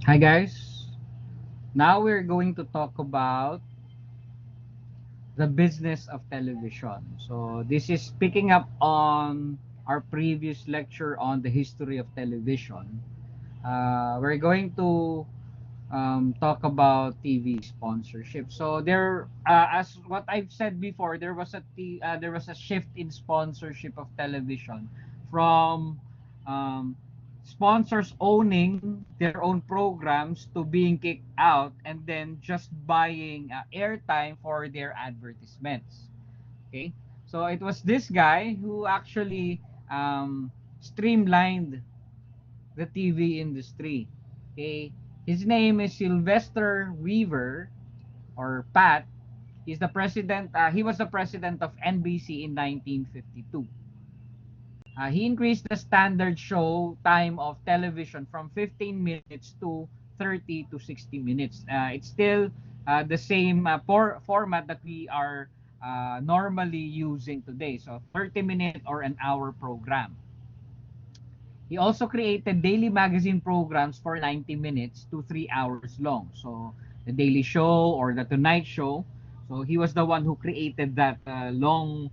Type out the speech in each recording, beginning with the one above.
Hi guys. Now we're going to talk about the business of television. So this is picking up on our previous lecture on the history of television. We're going to talk about TV sponsorship. So as what I've said before, there was a shift in sponsorship of television from um, sponsors owning their own programs to being kicked out and then just buying airtime for their advertisements. Okay, so it was this guy who actually streamlined the TV industry. Okay, his name is Sylvester Weaver or Pat. He's the president. He was the president of NBC in 1952. He increased the standard show time of television from 15 minutes to 30 to 60 minutes. It's still the same format that we are normally using today. So 30-minute or an hour program. He also created daily magazine programs for 90 minutes to 3 hours long. So the Daily Show or the Tonight Show. So he was the one who created that long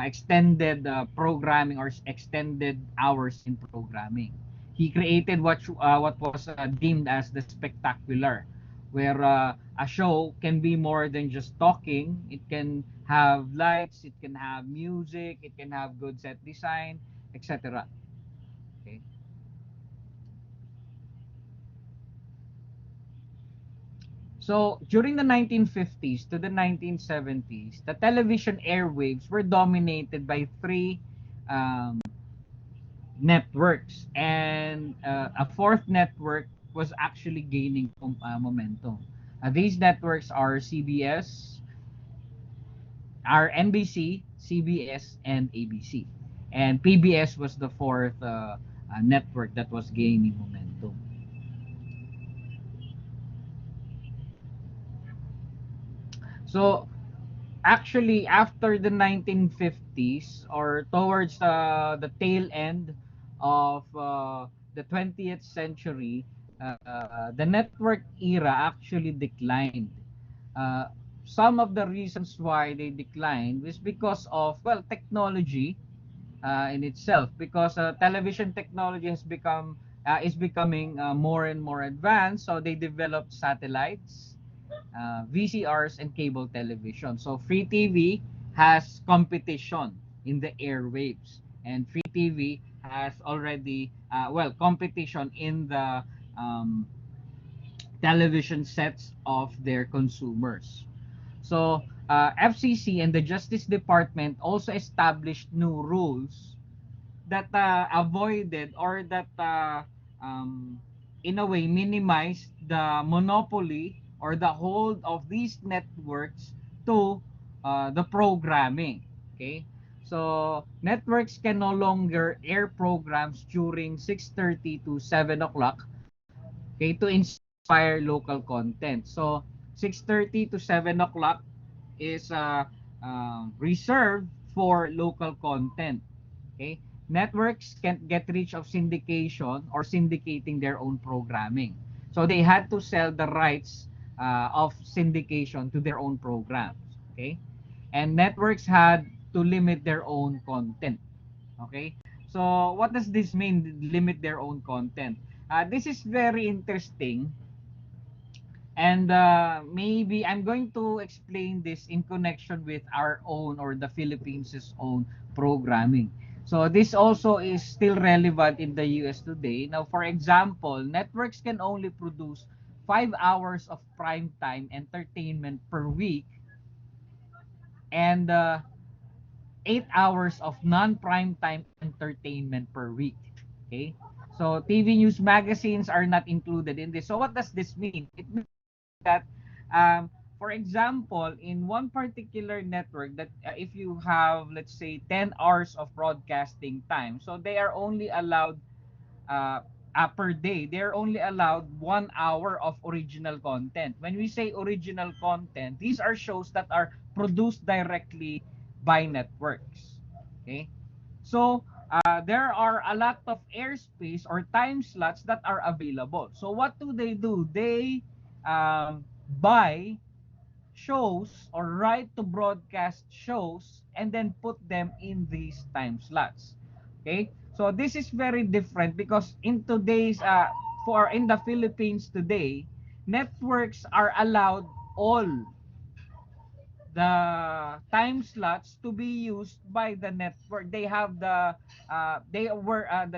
extended programming or extended hours in programming. He created what was deemed as the spectacular, where a show can be more than just talking. It can have lights, it can have music, it can have good set design, etc. Okay. So during the 1950s to the 1970s, the television airwaves were dominated by three um, networks, and a fourth network was actually gaining momentum. These networks are CBS, are NBC, CBS, and ABC. And PBS was the fourth network that was gaining momentum. So actually, after the 1950s or towards the tail end of the 20th century, the network era actually declined. Uh, some of the reasons why they declined was because of, well, technology in itself, because television technology is becoming more and more advanced. So they developed satellites, VCRs, and cable television. So free TV has competition in the airwaves, and free TV has already competition in the um, television sets of their consumers. So FCC and the Justice Department also established new rules that avoided or that in a way minimized the monopoly or the hold of these networks to the programming. Okay, so networks can no longer air programs during 6:30 to 7 o'clock, okay, to inspire local content. So 6:30 to 7 o'clock is reserved for local content. Okay, networks can't get rich of syndication or syndicating their own programming, so they had to sell the rights of syndication to their own programs. Okay, and networks had to limit their own content. Okay, so what does this mean, limit their own content? This is very interesting, and maybe I'm going to explain this in connection with our own or the Philippines' own programming. So this also is still relevant in the US today. Now, for example, networks can only produce 5 hours of prime time entertainment per week and 8 hours of non-prime time entertainment per week. Okay? So TV news magazines are not included in this. So what does this mean? It means that for example, in one particular network, that if you have, let's say, 10 hours of broadcasting time, so they are only allowed uh, per day, they're only allowed 1 hour of original content. When we say original content, these are shows that are produced directly by networks. Okay, so there are a lot of airspace or time slots that are available. So what do? They buy shows or right to broadcast shows and then put them in these time slots. Okay, so this is very different because in today's for in the Philippines today, networks are allowed all the time slots to be used by the network. They have the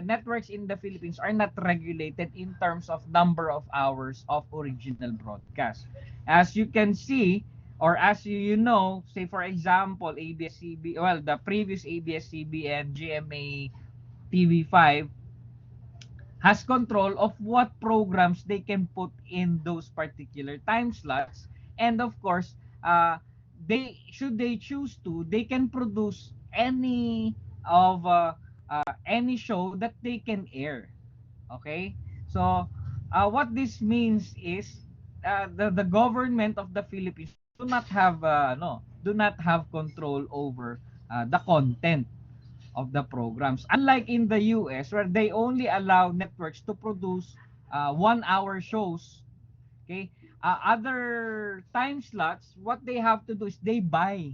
networks in the Philippines are not regulated in terms of number of hours of original broadcast. As you can see, or as you know, say for example, ABS-CBN, well, the previous ABS-CBN, GMA TV5 has control of what programs they can put in those particular time slots, and of course they should they choose to, they can produce any show that they can air. Okay, so what this means is the government of the Philippines do not have no do not have control over the content of the programs. Unlike in the US where they only allow networks to produce 1 hour shows, okay? Other time slots, what they have to do is they buy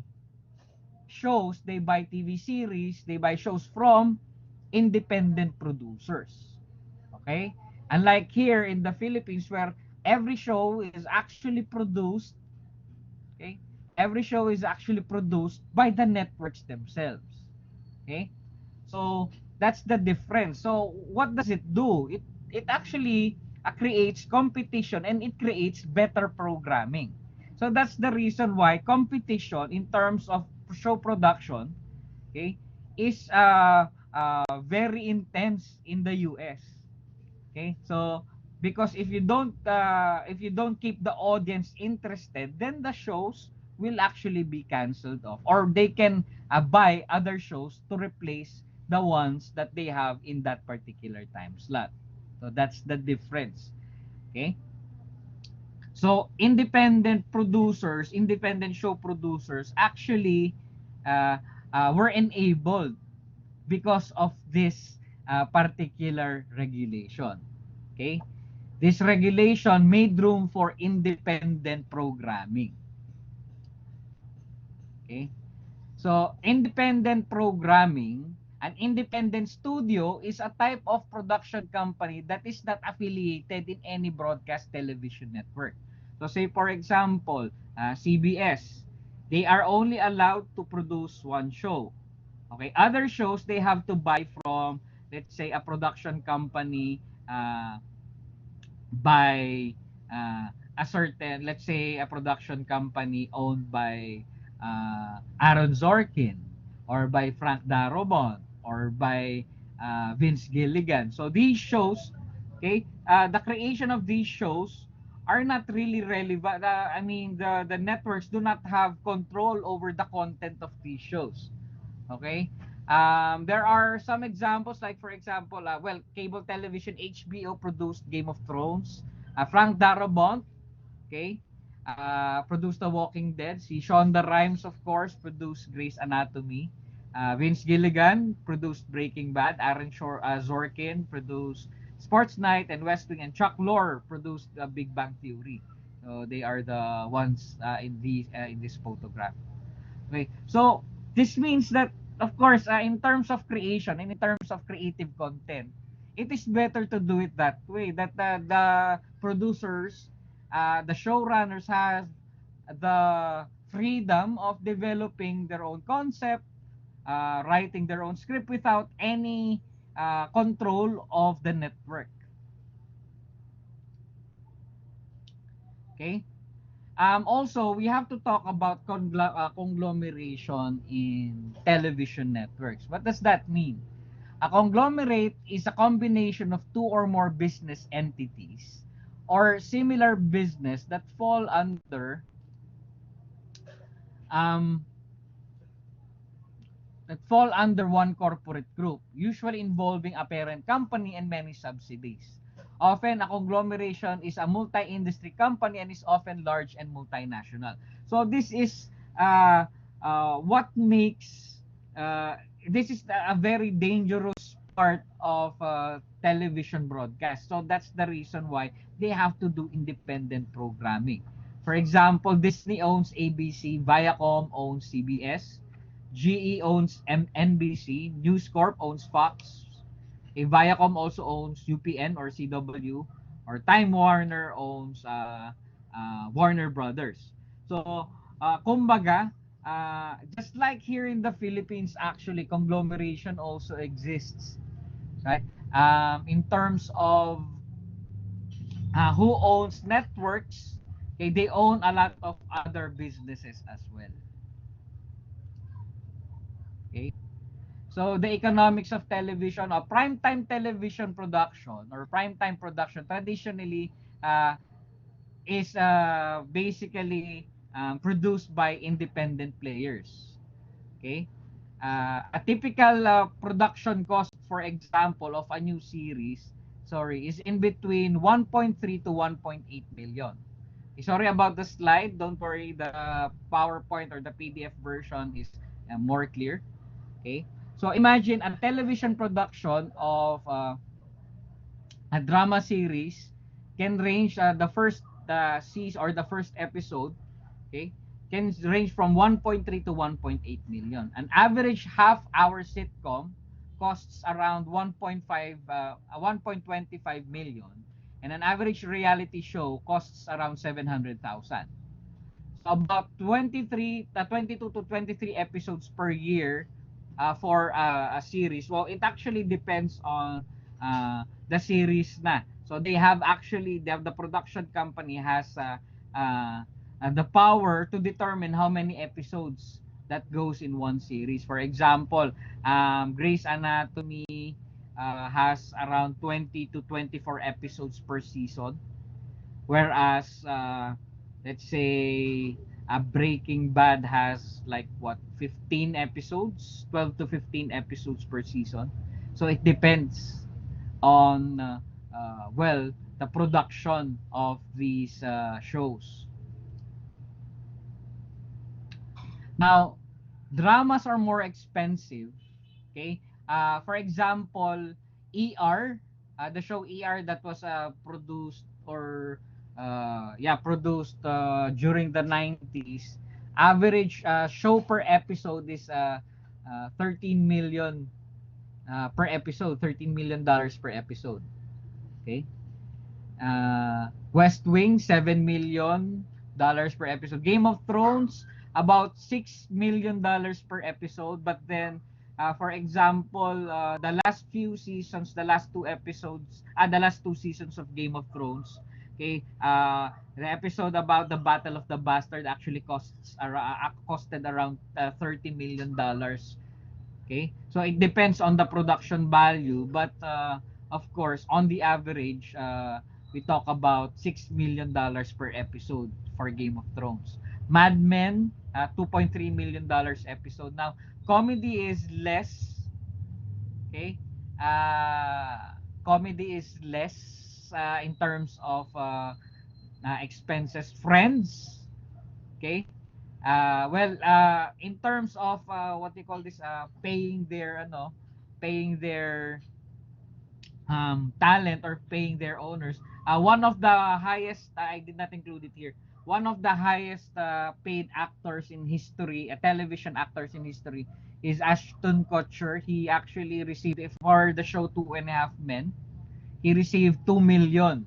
shows, they buy TV series, they buy shows from independent producers. Okay? Unlike here in the Philippines where every show is actually produced, okay? Every show is actually produced by the networks themselves. Okay? So that's the difference. So what does it do? It actually creates competition and it creates better programming. So that's the reason why competition in terms of show production, okay, is very intense in the US. Okay? So because if you don't keep the audience interested, then the shows will actually be canceled off, or they can buy other shows to replace the ones that they have in that particular time slot. So that's the difference. Okay? So independent show producers actually uh, were enabled because of this particular regulation. Okay? This regulation made room for independent programming. Okay? So, independent programming, an independent studio is a type of production company that is not affiliated in any broadcast television network. So, say for example, CBS, they are only allowed to produce one show. Okay, other shows they have to buy from, let's say, a production company by a certain, let's say, a production company owned by Aaron Sorkin or by Frank Darabont or by Vince Gilligan. So these shows, okay, the creation of these shows are not really relevant. I mean, the networks do not have control over the content of these shows. Okay? There are some examples, like for example, well, cable television, HBO produced Game of Thrones. Frank Darabont, okay, produced The Walking Dead. Si Shonda Rhimes, of course, produced Grey's Anatomy. Vince Gilligan produced Breaking Bad. Zorkin produced Sports Night and West Wing, and Chuck Lorre produced Big Bang Theory. So they are the ones in this photograph. Okay. So this means that, of course, in terms of creation and in terms of creative content, it is better to do it that way. That the producers, the showrunners have the freedom of developing their own concept, writing their own script without any control of the network. Okay. Also, we have to talk about conglomeration in television networks. What does that mean? A conglomerate is a combination of two or more business entities or similar business that fall um, under one corporate group, usually involving a parent company and many subsidiaries. Often, a conglomeration is a multi-industry company and is often large and multinational. So this is what makes this is a very dangerous part of television broadcast. So that's the reason why they have to do independent programming. For example, Disney owns ABC, Viacom owns CBS, GE owns NBC, News Corp owns Fox, Viacom also owns UPN or CW, or Time Warner owns Warner Brothers. So, kumbaga, just like here in the Philippines, actually, conglomeration also exists, right? In terms of who owns networks, okay, they own a lot of other businesses as well. Okay? So the economics of television, or primetime television production or primetime production traditionally uh, is basically produced by independent players. Okay? A typical production cost, for example, of a new series, sorry, is in between 1.3 to 1.8 million. Sorry about the slide. Don't worry, the PowerPoint or the PDF version is more clear. Okay? So imagine a television production of a drama series can range the first season or the first episode, okay, can range from 1.3 to 1.8 million. An average half-hour sitcom costs around 1.25 million, and an average reality show costs around 700,000. So about 22 to 23 episodes per year for a series. Well, it actually depends on the series na. So they have the production company has the power to determine how many episodes that goes in one series. For example, Grey's Anatomy has around 20 to 24 episodes per season, whereas let's say a Breaking Bad has like what, 15 episodes, 12 to 15 episodes per season. So it depends on well, the production of these shows. Now, dramas are more expensive. Okay? For example, ER, the show ER that was produced or produced during the 90s. Average show per episode is 13 million per episode, $13 million per episode. Okay? West Wing, $7 million per episode. Game of Thrones, about $6 million per episode. But then, for example, the last few seasons, the last two seasons of Game of Thrones, okay, the episode about the Battle of the Bastard actually costed around $30 million. Okay? So it depends on the production value, but of course, on the average, we talk about $6 million per episode for Game of Thrones. Mad Men, $2.3 million episode. Now, comedy is less, okay? Comedy is less in terms of expenses. Friends, okay? In terms of what you call this, paying their talent or paying their owners. One of the highest, I did not include it here. One of the highest paid actors in history, television actors in history, is Ashton Kutcher. He actually received, for the show Two and a Half Men, he received 2 million.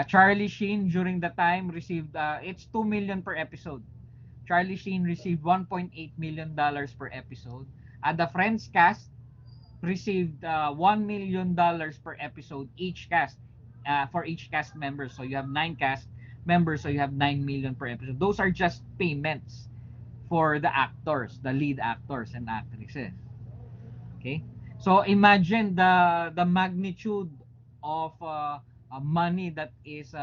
Charlie Sheen during the time received, it's 2 million per episode. Charlie Sheen received $1.8 million per episode. The Friends cast received $1 million per episode each cast, for each cast member. So you have 9 cast members, so you have 9 million per episode. Those are just payments for the actors, the lead actors and actresses. Okay? So imagine the magnitude of money that is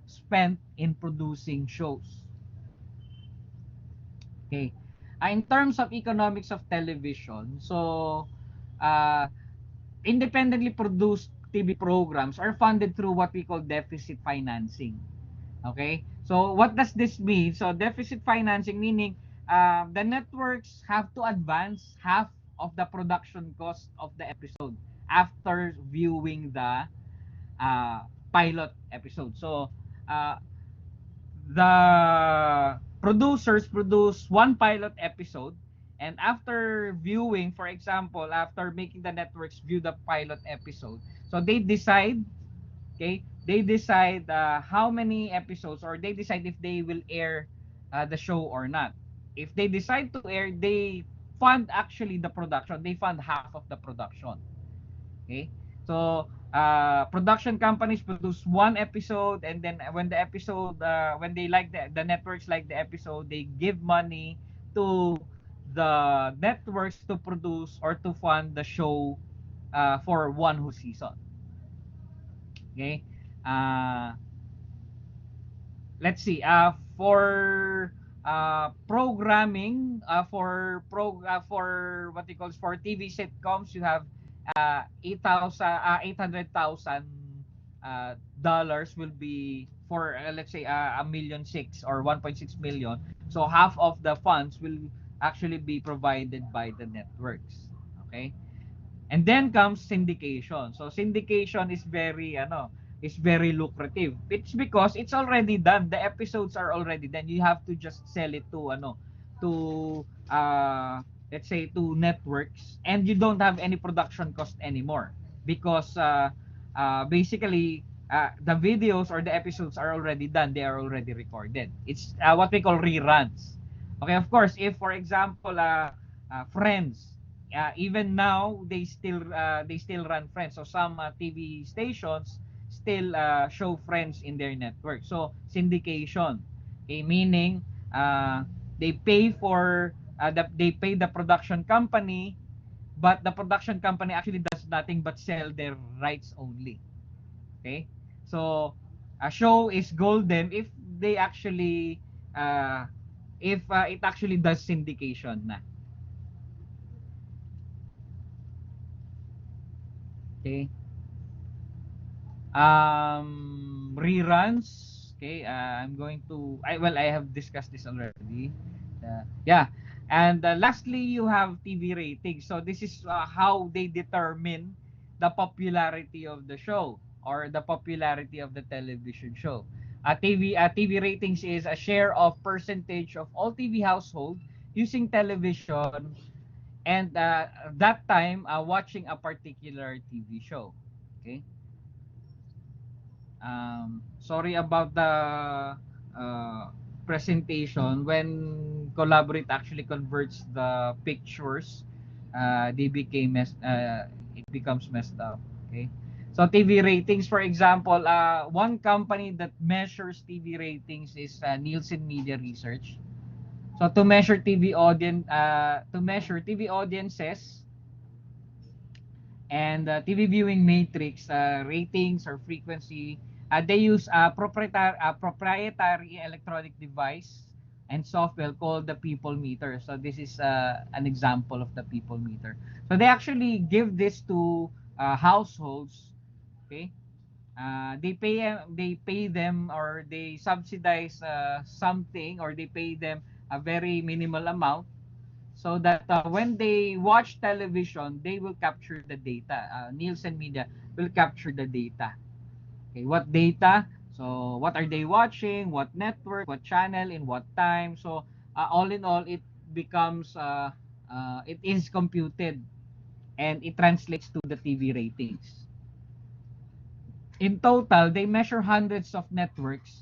spent in producing shows. Okay. In terms of economics of television, so uh, independently produced TV programs are funded through what we call deficit financing. Okay? So what does this mean? So deficit financing meaning the networks have to advance half of the production cost of the episode after viewing the pilot episode. So uh, the producers produce one pilot episode, and after viewing, for example, after making the networks view the pilot episode, so they decide, okay, they decide how many episodes, or they decide if they will air the show or not. If they decide to air, they fund actually the production, they fund half of the production. Okay? So, production companies produce one episode, and then when the episode, when they like the networks like the episode, they give money to the networks to produce or to fund the show for one whole season. Okay? Uh, let's see, for programming, for what they call for TV sitcoms, you have 800,000 dollars will be for, let's say, a million six or 1.6 million. So half of the funds will actually be provided by the networks. Okay, and then comes syndication. So syndication is very lucrative. It's because it's already done. The episodes are already done. You have to just sell it to to let's say to networks, and you don't have any production cost anymore because basically the videos or the episodes are already done. They are already recorded. It's what we call reruns. Okay, of course, if for example Friends, even now they still run Friends. So some TV stations still show Friends in their network. So syndication, okay, meaning they pay for they pay the production company, but the production company actually does nothing but sell their rights only. Okay, so a show is golden if they actually uh, if it actually does syndication na. Okay. Reruns. Okay, I'm going to I have discussed this already. Yeah, and lastly you have TV ratings. So this is how they determine the popularity of the show or the popularity of the television show. TV ratings is a share of percentage of all TV household using television, and that time watching a particular TV show. Okay. Sorry about the presentation. When Collaborate actually converts the pictures, they became it becomes messed up. Okay, so TV ratings, for example, one company that measures TV ratings is Nielsen Media Research. So to measure TV audiences and TV viewing matrix ratings or frequency, they use a proprietary electronic device and software called the people meter. So this is an example of the people meter. So they actually give this to households. Okay, they pay them, or they subsidize something, or they pay them a very minimal amount, so that when they watch television, they will capture the data. Nielsen Media will capture the data. Okay, what data? So what are they watching? What network? What channel? In what time? So all in all, it becomes it is computed, and it translates to the TV ratings. In total, they measure hundreds of networks,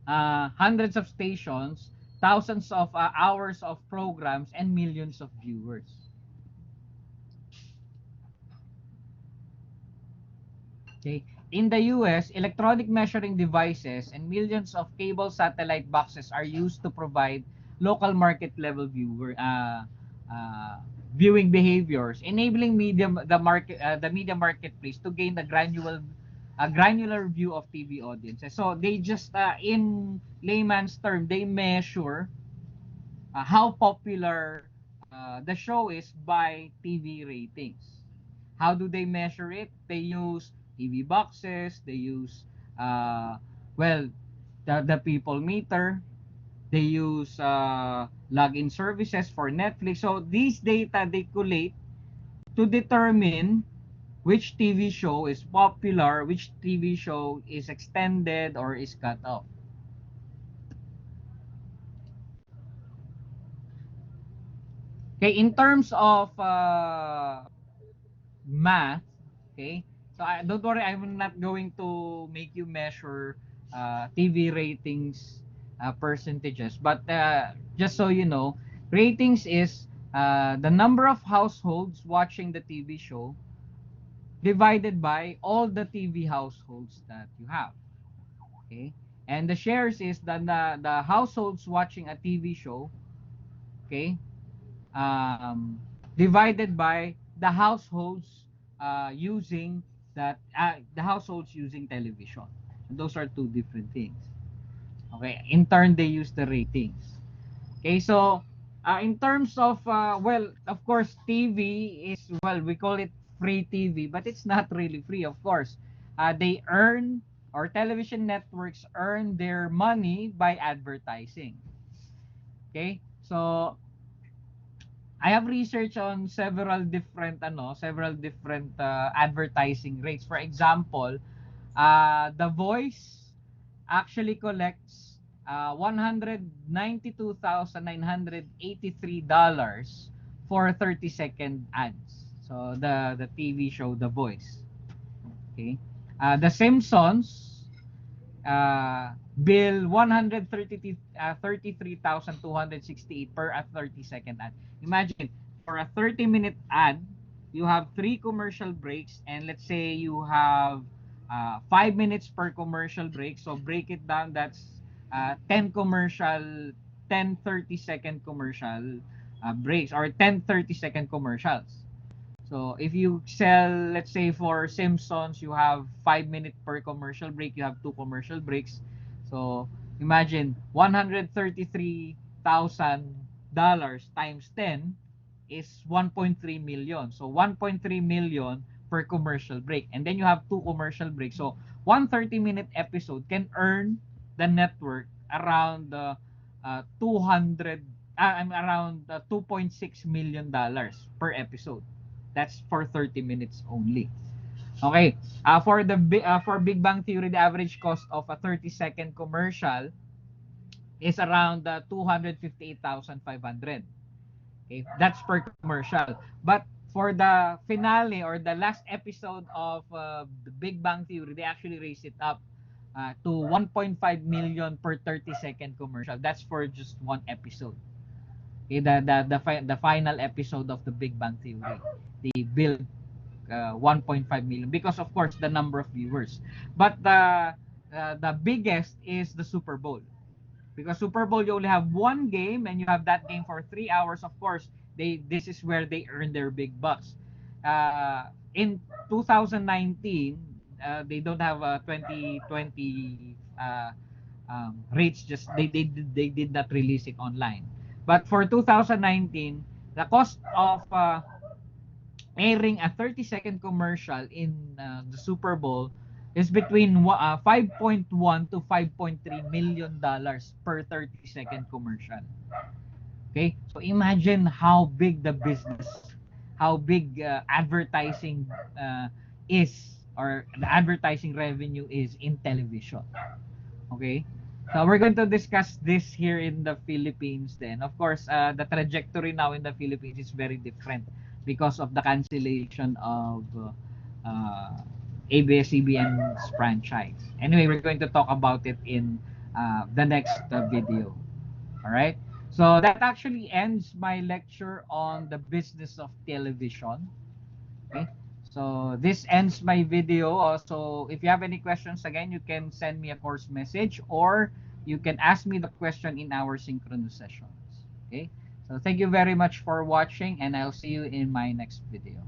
hundreds of stations, thousands of hours of programs, and millions of viewers. Okay. In the US, electronic measuring devices and millions of cable satellite boxes are used to provide local market level uh, viewing behaviors, enabling the media marketplace to gain a granular view of TV audiences. So they just in layman's term, they measure how popular the show is by TV ratings. How do they measure it? They use TV boxes, they use well the people meter, they use login services for Netflix. So these data they collate to determine which TV show is popular, which TV show is extended or is cut off. Okay, in terms of math, okay, so don't worry, I'm not going to make you measure TV ratings percentages, but just so you know, ratings is the number of households watching the TV show divided by all the TV households that you have. Okay, and the shares is the households watching a TV show, okay, um, divided by the households using the households using television. And those are two different things. Okay, in turn they use the ratings. Okay, so in terms of well, of course, TV is, well, we call it free TV, but it's not really free. Of course, they earn, or television networks earn their money by advertising. Okay, so I have research on several different advertising rates. For example, The Voice actually collects $192,983 for 30-second ads. So the TV show The Voice. Okay. The Simpsons bill 33,268 per a 30-second ad. Imagine, for a 30-minute ad, you have three commercial breaks, and let's say you have 5 minutes per commercial break. So break it down, that's 10 commercial, 10 30-second commercial breaks, or 10 30-second commercials. So if you sell, let's say for Simpsons, you have 5 minutes per commercial break, you have two commercial breaks. So imagine $133,000 times 10 is 1.3 million. So 1.3 million per commercial break. And then you have two commercial breaks. So one 30-minute episode can earn the network around 200 around $2.6 million per episode. That's for 30 minutes only. Okay. For Big Bang Theory, the average cost of a 30-second commercial is around 258,500. Okay, that's per commercial. But for the finale, or the last episode of the Big Bang Theory, they actually raised it up to 1.5 million per 30-second commercial. That's for just one episode. Okay, the final episode of the Big Bang Theory, they build 1.5 million, because of course the number of viewers. But the biggest is the Super Bowl, because Super Bowl, you only have one game, and you have that game for 3 hours. Of course, this is where they earn their big bucks. In 2019, they don't have a 2020 rates. Just they did not release it online. But for 2019, the cost of airing a 30-second commercial in the Super Bowl is between 5.1 to 5.3 million dollars per 30-second commercial. Okay? So imagine how big the business, how big advertising is, or the advertising revenue is in television. Okay? So we're going to discuss this here in the Philippines then. Of course, the trajectory now in the Philippines is very different because of the cancellation of ABS-CBN's franchise. Anyway, we're going to talk about it in the next video. All right? So that actually ends my lecture on the business of television. Okay? So this ends my video. So if you have any questions, again, you can send me a course message, or you can ask me the question in our synchronous sessions. Okay? So thank you very much for watching, and I'll see you in my next video.